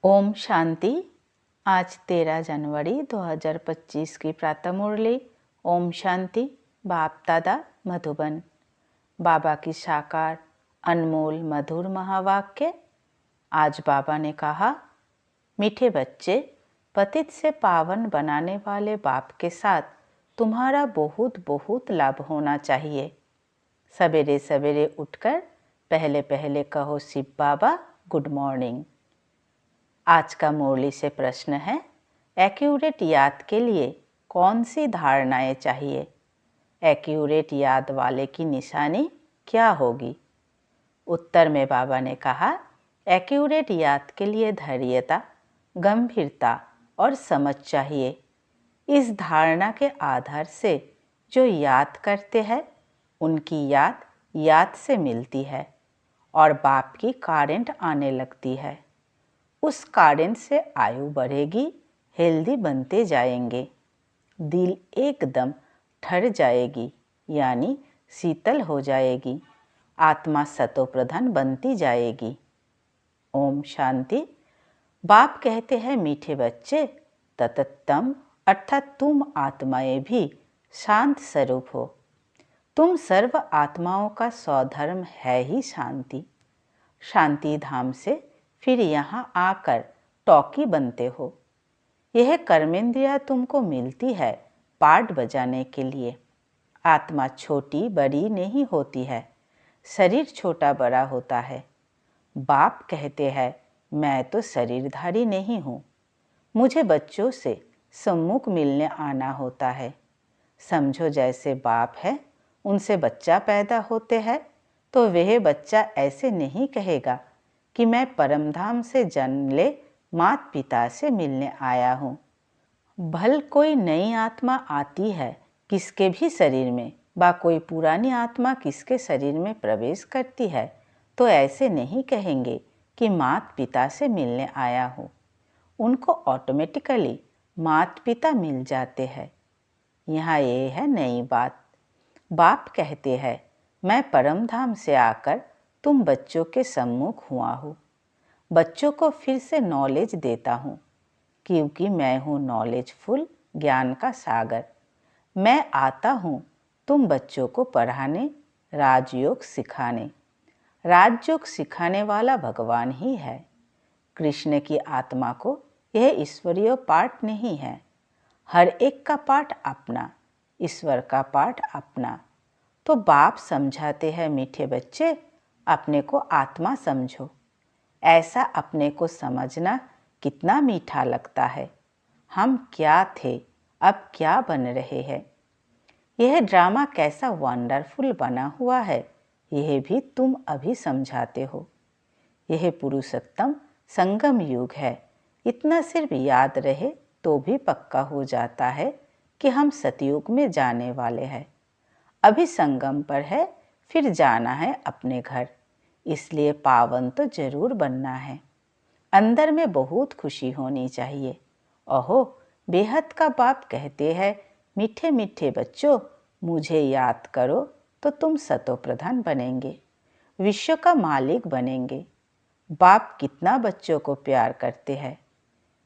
ओम शांति। आज 13 जनवरी 2025 की प्रातः मुरली। ओम शांति। बाप दादा मधुबन। बाबा की साकार अनमोल मधुर महावाक्य। आज बाबा ने कहा, मीठे बच्चे, पतित से पावन बनाने वाले बाप के साथ तुम्हारा बहुत बहुत लाभ होना चाहिए। सवेरे सवेरे उठकर पहले पहले कहो शिव बाबा गुड मॉर्निंग। आज का मुरली से प्रश्न है, एक्यूरेट याद के लिए कौन सी धारणाएं चाहिए? एक्यूरेट याद वाले की निशानी क्या होगी? उत्तर में बाबा ने कहा, एक्यूरेट याद के लिए धैर्यता, गंभीरता और समझ चाहिए। इस धारणा के आधार से जो याद करते हैं उनकी याद से मिलती है और बाप की करंट आने लगती है। उस करंट से आयु बढ़ेगी, हेल्दी बनते जाएंगे, दिल एकदम ठर जाएगी यानी शीतल हो जाएगी, आत्मा सतोप्रधान बनती जाएगी। ओम शांति। बाप कहते हैं, मीठे बच्चे, ततत्तम अर्थात तुम आत्माएं भी शांत स्वरूप हो। तुम सर्व आत्माओं का स्वधर्म है ही शांति। शांति धाम से फिर यहाँ आकर टॉकी बनते हो। यह कर्मेंद्रिया तुमको मिलती है पार्ट बजाने के लिए। आत्मा छोटी बड़ी नहीं होती है, शरीर छोटा बड़ा होता है। बाप कहते हैं, मैं तो शरीरधारी नहीं हूँ, मुझे बच्चों से सम्मुख मिलने आना होता है। समझो जैसे बाप है, उनसे बच्चा पैदा होते हैं तो वह बच्चा ऐसे नहीं कहेगा कि मैं परमधाम से जन्म ले माता पिता से मिलने आया हूँ। भल कोई नई आत्मा आती है किसके भी शरीर में, बा कोई पुरानी आत्मा किसके शरीर में प्रवेश करती है तो ऐसे नहीं कहेंगे कि माता पिता से मिलने आया हूँ। उनको ऑटोमेटिकली माता पिता मिल जाते हैं। यहाँ ये है नई बात। बाप कहते हैं, मैं परमधाम से आकर तुम बच्चों के सम्मुख हुआ हूँ। बच्चों को फिर से नॉलेज देता हूँ क्योंकि मैं हूँ नॉलेजफुल, ज्ञान का सागर। मैं आता हूँ तुम बच्चों को पढ़ाने, राजयोग सिखाने। राजयोग सिखाने वाला भगवान ही है। कृष्ण की आत्मा को यह ईश्वरीय पाठ नहीं है। हर एक का पाठ अपना, ईश्वर का पाठ अपना। तो बाप समझाते हैं, मीठे बच्चे, अपने को आत्मा समझो। ऐसा अपने को समझना कितना मीठा लगता है। हम क्या थे, अब क्या बन रहे हैं। यह ड्रामा कैसा वंडरफुल बना हुआ है, यह भी तुम अभी समझाते हो। यह पुरुषोत्तम संगम युग है। इतना सिर्फ याद रहे तो भी पक्का हो जाता है कि हम सतयुग में जाने वाले हैं। अभी संगम पर है, फिर जाना है अपने घर, इसलिए पावन तो जरूर बनना है। अंदर में बहुत खुशी होनी चाहिए। ओहो, बेहद का बाप कहते हैं, मीठे मीठे बच्चों, मुझे याद करो तो तुम सतोप्रधान बनेंगे, विश्व का मालिक बनेंगे। बाप कितना बच्चों को प्यार करते हैं।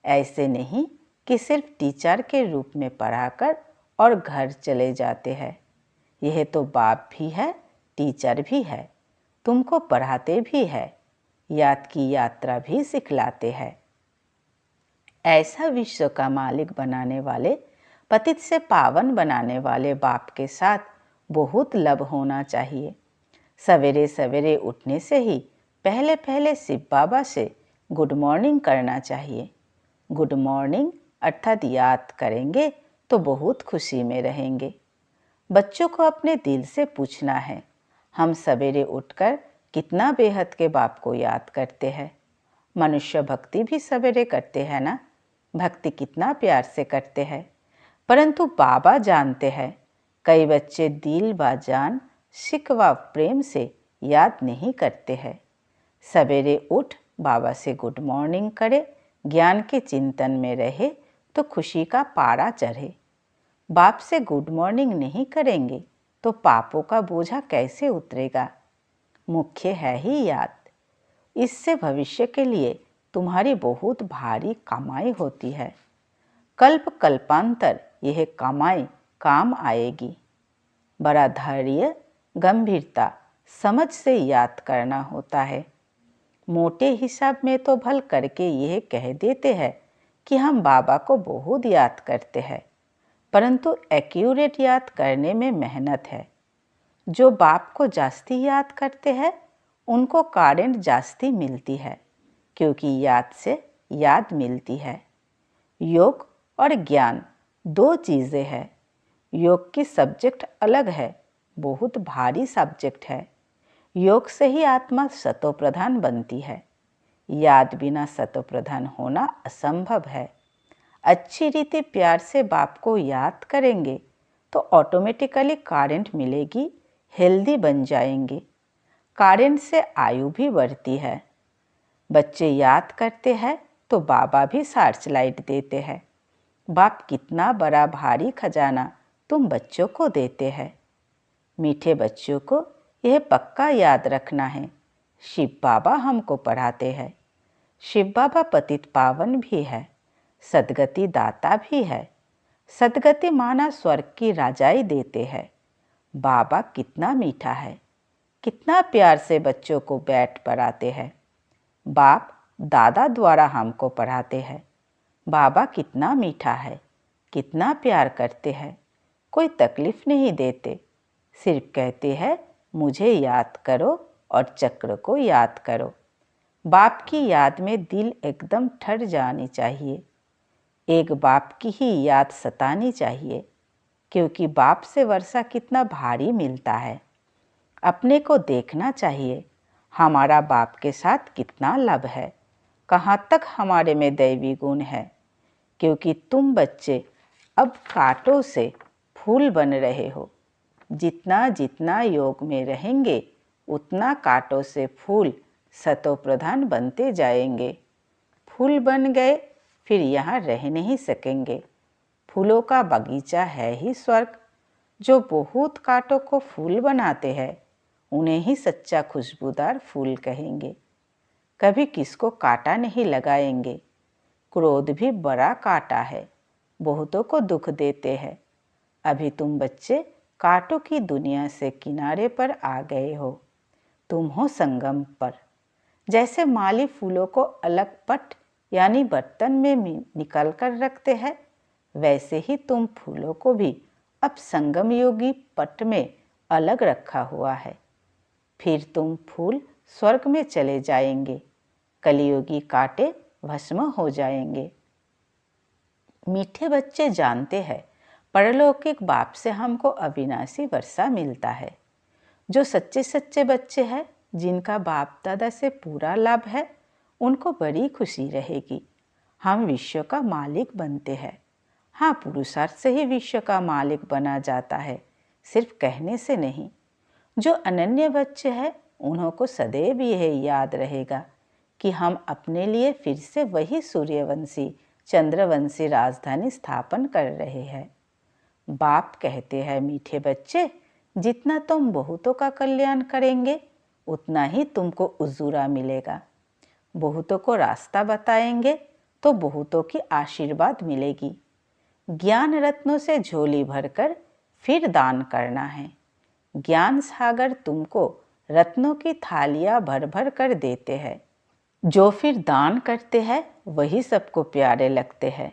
ऐसे नहीं कि सिर्फ टीचर के रूप में पढ़ाकर और घर चले जाते हैं। यह तो बाप भी है, टीचर भी है, तुमको पढ़ाते भी है, याद की यात्रा भी सिखलाते हैं। ऐसा विश्व का मालिक बनाने वाले, पतित से पावन बनाने वाले बाप के साथ बहुत लब होना चाहिए। सवेरे सवेरे उठने से ही पहले पहले शिव बाबा से गुड मॉर्निंग करना चाहिए। गुड मॉर्निंग अर्थात याद करेंगे तो बहुत खुशी में रहेंगे। बच्चों को अपने दिल से पूछना है, हम सवेरे उठकर कितना बेहद के बाप को याद करते हैं। मनुष्य भक्ति भी सवेरे करते हैं ना, भक्ति कितना प्यार से करते हैं। परंतु बाबा जानते हैं कई बच्चे दिल व जान, शिक व प्रेम से याद नहीं करते हैं। सवेरे उठ बाबा से गुड मॉर्निंग करे, ज्ञान के चिंतन में रहे तो खुशी का पारा चढ़े। बाप से गुड मॉर्निंग नहीं करेंगे तो पापों का बोझा कैसे उतरेगा। मुख्य है ही याद। इससे भविष्य के लिए तुम्हारी बहुत भारी कमाई होती है। कल्प कल्पांतर यह कमाई काम आएगी। बड़ा धैर्य, गंभीरता, समझ से याद करना होता है। मोटे हिसाब में तो भल करके यह कह देते हैं कि हम बाबा को बहुत याद करते हैं, परंतु एक्यूरेट याद करने में मेहनत है। जो बाप को जास्ती याद करते हैं उनको कारण जास्ती मिलती है, क्योंकि याद से याद मिलती है। योग और ज्ञान दो चीज़ें हैं। योग की सब्जेक्ट अलग है, बहुत भारी सब्जेक्ट है। योग से ही आत्मा सतोप्रधान बनती है। याद बिना सतोप्रधान होना असंभव है। अच्छी रीति प्यार से बाप को याद करेंगे तो ऑटोमेटिकली करंट मिलेगी, हेल्दी बन जाएंगे। करंट से आयु भी बढ़ती है। बच्चे याद करते हैं तो बाबा भी सर्च लाइट देते हैं। बाप कितना बड़ा भारी खजाना तुम बच्चों को देते हैं। मीठे बच्चों को यह पक्का याद रखना है, शिव बाबा हमको पढ़ाते हैं। शिव बाबा पतित पावन भी है, सदगति दाता भी है। सदगति माना स्वर्ग की राजाई देते हैं। बाबा कितना मीठा है, कितना प्यार से बच्चों को बैठ पढ़ाते हैं। बाप दादा द्वारा हमको पढ़ाते हैं। बाबा कितना मीठा है, कितना प्यार करते हैं। कोई तकलीफ नहीं देते, सिर्फ कहते हैं मुझे याद करो और चक्र को याद करो। बाप की याद में दिल एकदम ठर जानी चाहिए। एक बाप की ही याद सतानी चाहिए, क्योंकि बाप से वर्षा कितना भारी मिलता है। अपने को देखना चाहिए, हमारा बाप के साथ कितना लब है, कहाँ तक हमारे में दैवी गुण है। क्योंकि तुम बच्चे अब कांटों से फूल बन रहे हो। जितना जितना योग में रहेंगे उतना कांटों से फूल सतोप्रधान बनते जाएंगे। फूल बन गए फिर यहाँ रह नहीं सकेंगे। फूलों का बगीचा है ही स्वर्ग। जो बहुत कांटों को फूल बनाते हैं उन्हें ही सच्चा खुशबूदार फूल कहेंगे। कभी किसको कांटा नहीं लगाएंगे। क्रोध भी बड़ा कांटा है, बहुतों को दुख देते हैं। अभी तुम बच्चे कांटों की दुनिया से किनारे पर आ गए हो। तुम हो संगम पर। जैसे माली फूलों को अलग पट यानी बर्तन में निकाल कर रखते हैं, वैसे ही तुम फूलों को भी अब संगम योगी पट में अलग रखा हुआ है। फिर तुम फूल स्वर्ग में चले जाएंगे, कलियुगी कांटे भस्म हो जाएंगे। मीठे बच्चे जानते हैं परलौकिक बाप से हमको अविनाशी वर्षा मिलता है। जो सच्चे सच्चे बच्चे हैं, जिनका बाप दादा से पूरा लाभ है, उनको बड़ी खुशी रहेगी। हम विश्व का मालिक बनते हैं। हाँ, पुरुषार्थ से ही विश्व का मालिक बना जाता है, सिर्फ कहने से नहीं। जो अनन्य बच्चे हैं उन्हों को सदैव यह याद रहेगा कि हम अपने लिए फिर से वही सूर्यवंशी चंद्रवंशी राजधानी स्थापन कर रहे हैं। बाप कहते हैं, मीठे बच्चे, जितना तुम बहुतों का कल्याण करेंगे उतना ही तुमको उजूरा मिलेगा। बहुतों को रास्ता बताएंगे तो बहुतों की आशीर्वाद मिलेगी। ज्ञान रत्नों से झोली भरकर फिर दान करना है। ज्ञान सागर तुमको रत्नों की थालियां भर भर कर देते हैं। जो फिर दान करते हैं वही सबको प्यारे लगते हैं।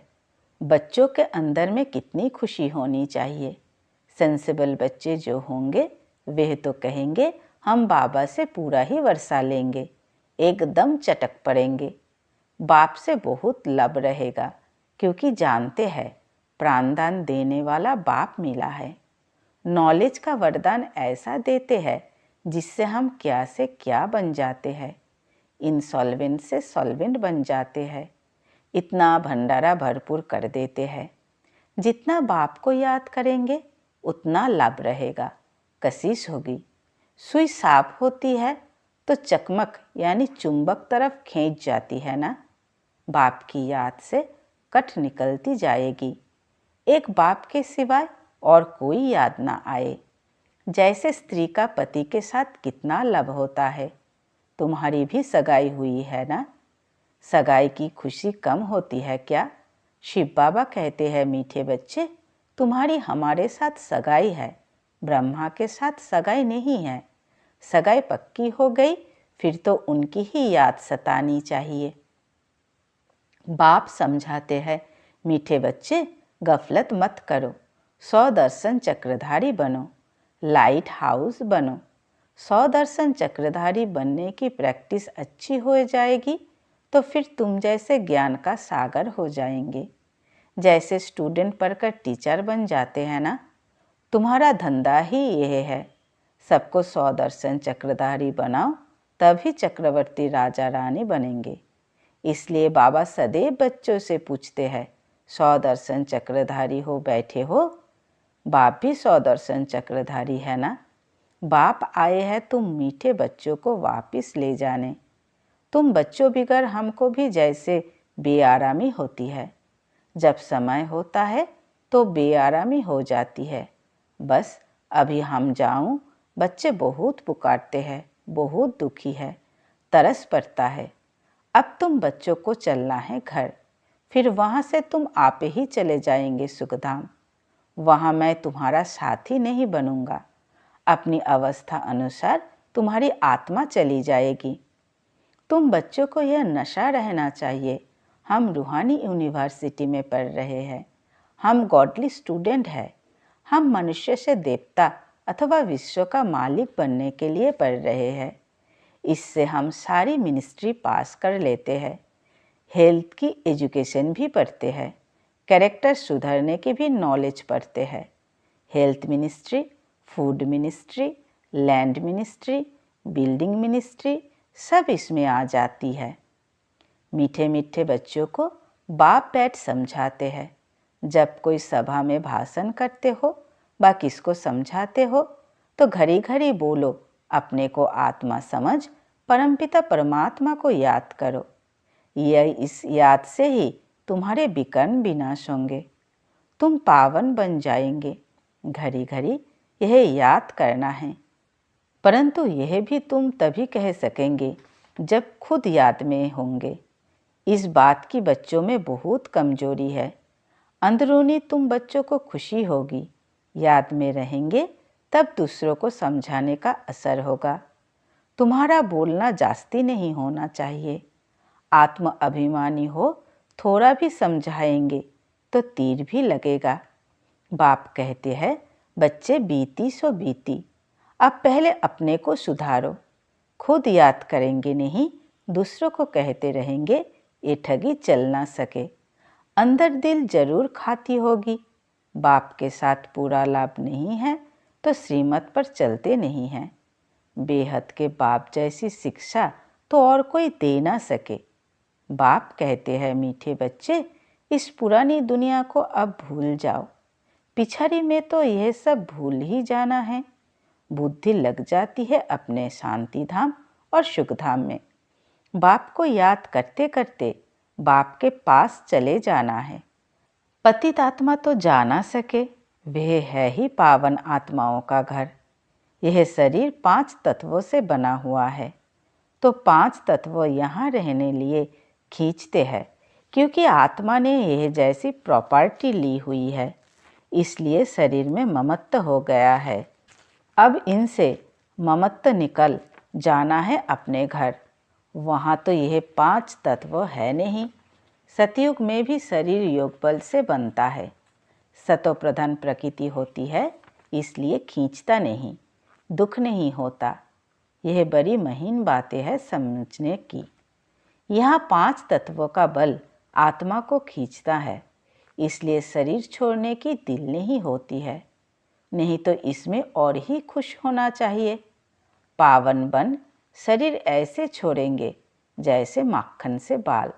बच्चों के अंदर में कितनी खुशी होनी चाहिए। सेंसिबल बच्चे जो होंगे वे तो कहेंगे हम बाबा से पूरा ही वर्षा लेंगे, एकदम चटक पड़ेंगे। बाप से बहुत लब रहेगा, क्योंकि जानते हैं प्राणदान देने वाला बाप मिला है। नॉलेज का वरदान ऐसा देते हैं जिससे हम क्या से क्या बन जाते हैं। इंसॉल्वेंट से सॉल्वेंट बन जाते हैं। इतना भंडारा भरपूर कर देते हैं। जितना बाप को याद करेंगे उतना लाभ रहेगा, कशिश होगी। सुई साफ होती है तो चकमक यानी चुंबक तरफ खींच जाती है ना। बाप की याद से कट निकलती जाएगी। एक बाप के सिवाय और कोई याद ना आए। जैसे स्त्री का पति के साथ कितना लाभ होता है। तुम्हारी भी सगाई हुई है ना। सगाई की खुशी कम होती है क्या? शिव बाबा कहते हैं, मीठे बच्चे, तुम्हारी हमारे साथ सगाई है, ब्रह्मा के साथ सगाई नहीं है। सगाई पक्की हो गई फिर तो उनकी ही याद सतानी चाहिए। बाप समझाते हैं, मीठे बच्चे, गफलत मत करो, 100 दर्शन चक्रधारी बनो, लाइट हाउस बनो। 100 दर्शन चक्रधारी बनने की प्रैक्टिस अच्छी हो जाएगी तो फिर तुम जैसे ज्ञान का सागर हो जाएंगे। जैसे स्टूडेंट पढ़कर टीचर बन जाते हैं ना, तुम्हारा धंधा ही यह है। सबको 100 दर्शन चक्रधारी बनाओ, तभी चक्रवर्ती राजा रानी बनेंगे। इसलिए बाबा सदैव बच्चों से पूछते हैं, 100 दर्शन चक्रधारी हो बैठे हो? बाप भी 100 दर्शन चक्रधारी है ना। बाप आए हैं तुम मीठे बच्चों को वापिस ले जाने। तुम बच्चों बिगर हमको भी जैसे बेआरामी होती है। जब समय होता है तो बेआरामी हो जाती है। बस अभी हम जाऊं, बच्चे बहुत पुकारते हैं, बहुत दुखी है, तरस पड़ता है। अब तुम बच्चों को चलना है घर, फिर वहाँ से तुम आप ही चले जाएंगे सुखधाम। वहाँ मैं तुम्हारा साथी नहीं बनूंगा। अपनी अवस्था अनुसार तुम्हारी आत्मा चली जाएगी। तुम बच्चों को यह नशा रहना चाहिए, हम रूहानी यूनिवर्सिटी में पढ़ रहे हैं, हम गॉडली स्टूडेंट हैं, हम मनुष्य से देवता अथवा विश्व का मालिक बनने के लिए पढ़ रहे हैं। इससे हम सारी मिनिस्ट्री पास कर लेते हैं, हेल्थ की एजुकेशन भी पढ़ते हैं, कैरेक्टर सुधरने की भी नॉलेज पढ़ते हैं। Health ministry, food ministry, land ministry, building ministry सब इसमें आ जाती है। मीठे मीठे बच्चों को बाप बैठ समझाते हैं। जब कोई सभा में भाषण करते हो व किसको समझाते हो तो घड़ी घड़ी बोलो, अपने को आत्मा समझ परमपिता परमात्मा को याद करो। यह इस याद से ही तुम्हारे विकर्म विनाश होंगे, तुम पावन बन जाएंगे। घड़ी घड़ी यह याद करना है। परंतु यह भी तुम तभी कह सकेंगे जब खुद याद में होंगे। इस बात की बच्चों में बहुत कमजोरी है। अंदरूनी तुम बच्चों को खुशी होगी, याद में रहेंगे तब दूसरों को समझाने का असर होगा। तुम्हारा बोलना जास्ती नहीं होना चाहिए। आत्म अभिमानी हो, थोड़ा भी समझाएंगे तो तीर भी लगेगा। बाप कहते हैं, बच्चे बीती सो बीती, अब पहले अपने को सुधारो। खुद याद करेंगे नहीं, दूसरों को कहते रहेंगे, ये ठगी चल ना सके। अंदर दिल जरूर खाती होगी। बाप के साथ पूरा लाभ नहीं है तो श्रीमत पर चलते नहीं हैं। बेहद के बाप जैसी शिक्षा तो और कोई दे ना सके। बाप कहते हैं, मीठे बच्चे, इस पुरानी दुनिया को अब भूल जाओ। पिछड़ी में तो यह सब भूल ही जाना है। बुद्धि लग जाती है अपने शांति धाम और सुख धाम में। बाप को याद करते करते बाप के पास चले जाना है। पतित आत्मा तो जा ना सके, वह है ही पावन आत्माओं का घर। यह शरीर 5 तत्वों से बना हुआ है, तो 5 तत्व यहाँ रहने लिए खींचते हैं, क्योंकि आत्मा ने यह जैसी प्रॉपर्टी ली हुई है, इसलिए शरीर में ममत्व हो गया है। अब इनसे ममत्व निकल जाना है अपने घर। वहाँ तो यह 5 तत्व है नहीं। सतयुग में भी शरीर योग बल से बनता है। सतो प्रधान प्रकृति होती है, इसलिए खींचता नहीं, दुख नहीं होता। यह बड़ी महीन बातें हैं समझने की। यहाँ 5 तत्वों का बल आत्मा को खींचता है, इसलिए शरीर छोड़ने की दिल नहीं होती है। नहीं तो इसमें और ही खुश होना चाहिए। पावन बन शरीर ऐसे छोड़ेंगे जैसे माखन से बाल।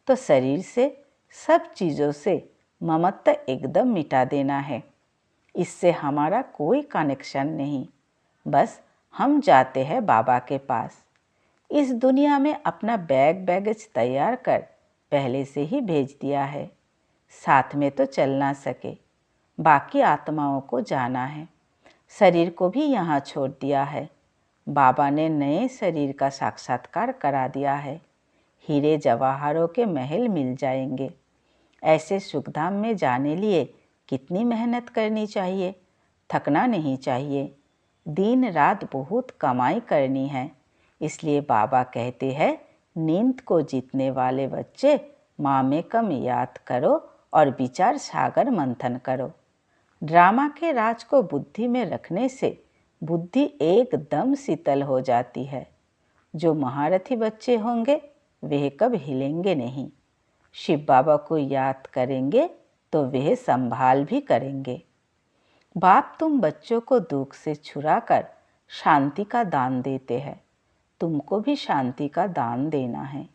तो शरीर से, सब चीज़ों से ममत्व एकदम मिटा देना है। इससे हमारा कोई कनेक्शन नहीं। बस हम जाते हैं बाबा के पास। इस दुनिया में अपना बैगेज तैयार कर पहले से ही भेज दिया है। साथ में तो चल ना सके, बाकी आत्माओं को जाना है। शरीर को भी यहाँ छोड़ दिया है। बाबा ने नए शरीर का साक्षात्कार करा दिया है। हीरे जवाहरों के महल मिल जाएंगे। ऐसे सुखधाम में जाने लिए कितनी मेहनत करनी चाहिए, थकना नहीं चाहिए। दिन रात बहुत कमाई करनी है। इसलिए बाबा कहते हैं, नींद को जीतने वाले बच्चे माँ में कम याद करो और विचार सागर मंथन करो। ड्रामा के राज को बुद्धि में रखने से बुद्धि एकदम शीतल हो जाती है। जो महारथी बच्चे होंगे वे कब हिलेंगे नहीं। शिव बाबा को याद करेंगे तो वे संभाल भी करेंगे। बाप तुम बच्चों को दुख से छुड़ाकर शांति का दान देते हैं। तुमको भी शांति का दान देना है।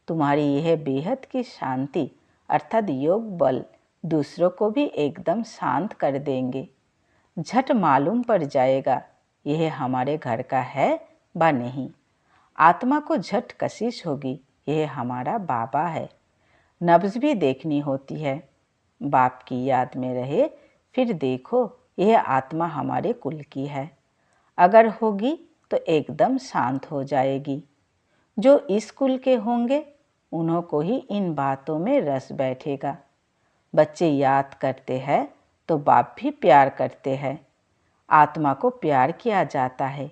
तुम्हारी यह बेहद की शांति अर्थात योग बल दूसरों को भी एकदम शांत कर देंगे। झट मालूम पड़ जाएगा यह हमारे घर का है व नहीं। आत्मा को झट कशिश होगी यह हमारा बाबा है। नब्ज भी देखनी होती है। बाप की याद में रहे फिर देखो यह आत्मा हमारे कुल की है। अगर होगी तो एकदम शांत हो जाएगी। जो इस कुल के होंगे उन्हों को ही इन बातों में रस बैठेगा। बच्चे याद करते हैं तो बाप भी प्यार करते हैं। आत्मा को प्यार किया जाता है।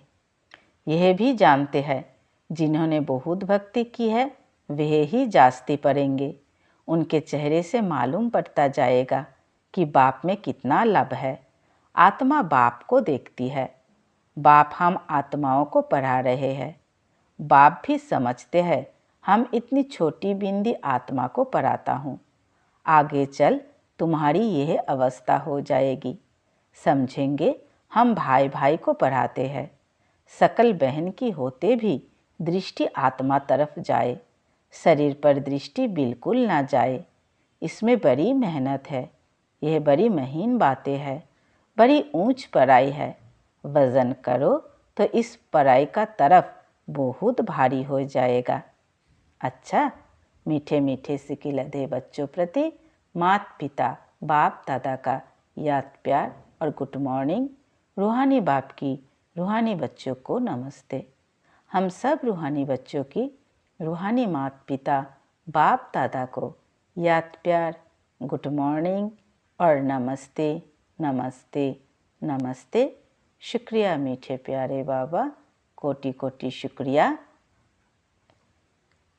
यह भी जानते हैं जिन्होंने बहुत भक्ति की है वे ही जास्ती पड़ेंगे। उनके चेहरे से मालूम पड़ता जाएगा कि बाप में कितना लाभ है। आत्मा बाप को देखती है। बाप हम आत्माओं को पढ़ा रहे हैं। बाप भी समझते हैं हम इतनी छोटी बिंदी आत्मा को पढ़ाता हूँ। आगे चल तुम्हारी यह अवस्था हो जाएगी। समझेंगे हम भाई भाई को पढ़ाते हैं। सकल बहन की होते भी दृष्टि आत्मा तरफ जाए, शरीर पर दृष्टि बिल्कुल ना जाए। इसमें बड़ी मेहनत है। यह बड़ी महीन बातें है, बड़ी ऊंच पढ़ाई है। वजन करो तो इस पढ़ाई का तरफ बहुत भारी हो जाएगा। अच्छा, मीठे मीठे सिक्के लदे बच्चों प्रति माता पिता बाप दादा का याद प्यार और गुड मॉर्निंग। रूहानी बाप की रूहानी बच्चों को नमस्ते। हम सब रूहानी बच्चों की रूहानी माता पिता बाप दादा को याद प्यार, गुड मॉर्निंग और नमस्ते नमस्ते नमस्ते। शुक्रिया मीठे प्यारे बाबा, कोटि कोटि शुक्रिया।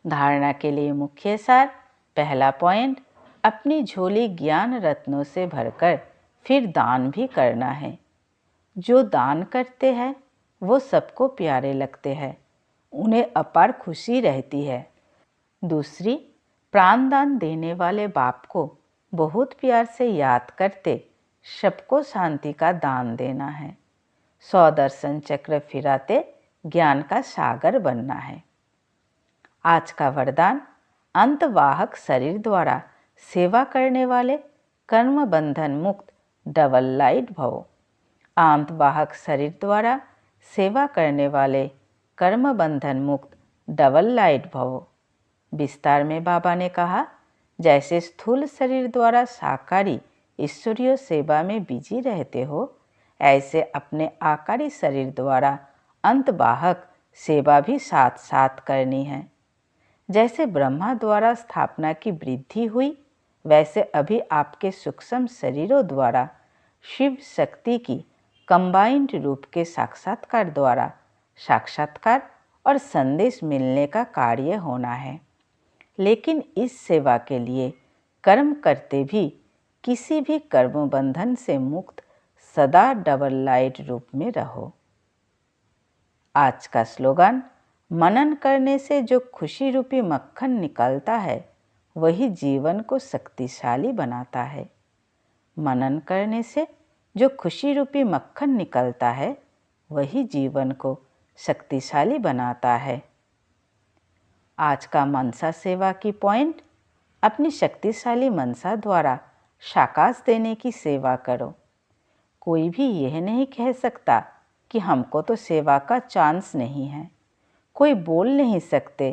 धारणा के लिए मुख्य सार। पहला पॉइंट, अपनी झोली ज्ञान रत्नों से भरकर फिर दान भी करना है। जो दान करते हैं वो सबको प्यारे लगते हैं, उन्हें अपार खुशी रहती है। दूसरी, प्राणदान देने वाले बाप को बहुत प्यार से याद करते सबको शांति का दान देना है। 100 दर्शन चक्र फिराते ज्ञान का सागर बनना है। आज का वरदान, अंतवाहक शरीर द्वारा सेवा करने वाले कर्म बंधन मुक्त डबल लाइट भवो। अंतवाहक शरीर द्वारा सेवा करने वाले कर्म बंधन मुक्त डबल लाइट भवो। विस्तार में बाबा ने कहा, जैसे स्थूल शरीर द्वारा साकारी ईश्वरीय सेवा में बिजी रहते हो, ऐसे अपने आकारी शरीर द्वारा अंतवाहक सेवा भी साथ साथ करनी है। जैसे ब्रह्मा द्वारा स्थापना की वृद्धि हुई, वैसे अभी आपके सूक्ष्म शरीरों द्वारा शिव शक्ति की कंबाइंड रूप के साक्षात्कार द्वारा साक्षात्कार और संदेश मिलने का कार्य होना है। लेकिन इस सेवा के लिए कर्म करते भी किसी भी कर्म बंधन से मुक्त सदा डबल लाइट रूप में रहो। आज का स्लोगन, मनन करने से जो खुशी रूपी मक्खन निकलता है वही जीवन को शक्तिशाली बनाता है। मनन करने से जो खुशी रूपी मक्खन निकलता है वही जीवन को शक्तिशाली बनाता है। आज का मनसा सेवा की पॉइंट, अपनी शक्तिशाली मनसा द्वारा शाकाश देने की सेवा करो। कोई भी यह नहीं कह सकता कि हमको तो सेवा का चांस नहीं है। कोई बोल नहीं सकते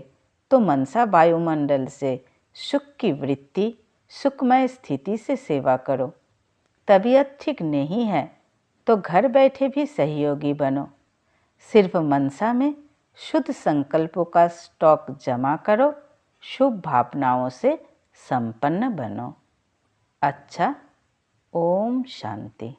तो मनसा वायुमंडल से सुख की वृत्ति, सुखमय स्थिति से सेवा करो। तबीयत ठीक नहीं है तो घर बैठे भी सहयोगी बनो। सिर्फ मनसा में शुद्ध संकल्पों का स्टॉक जमा करो शुभ भावनाओं से संपन्न बनो। अच्छा, ओम शांति।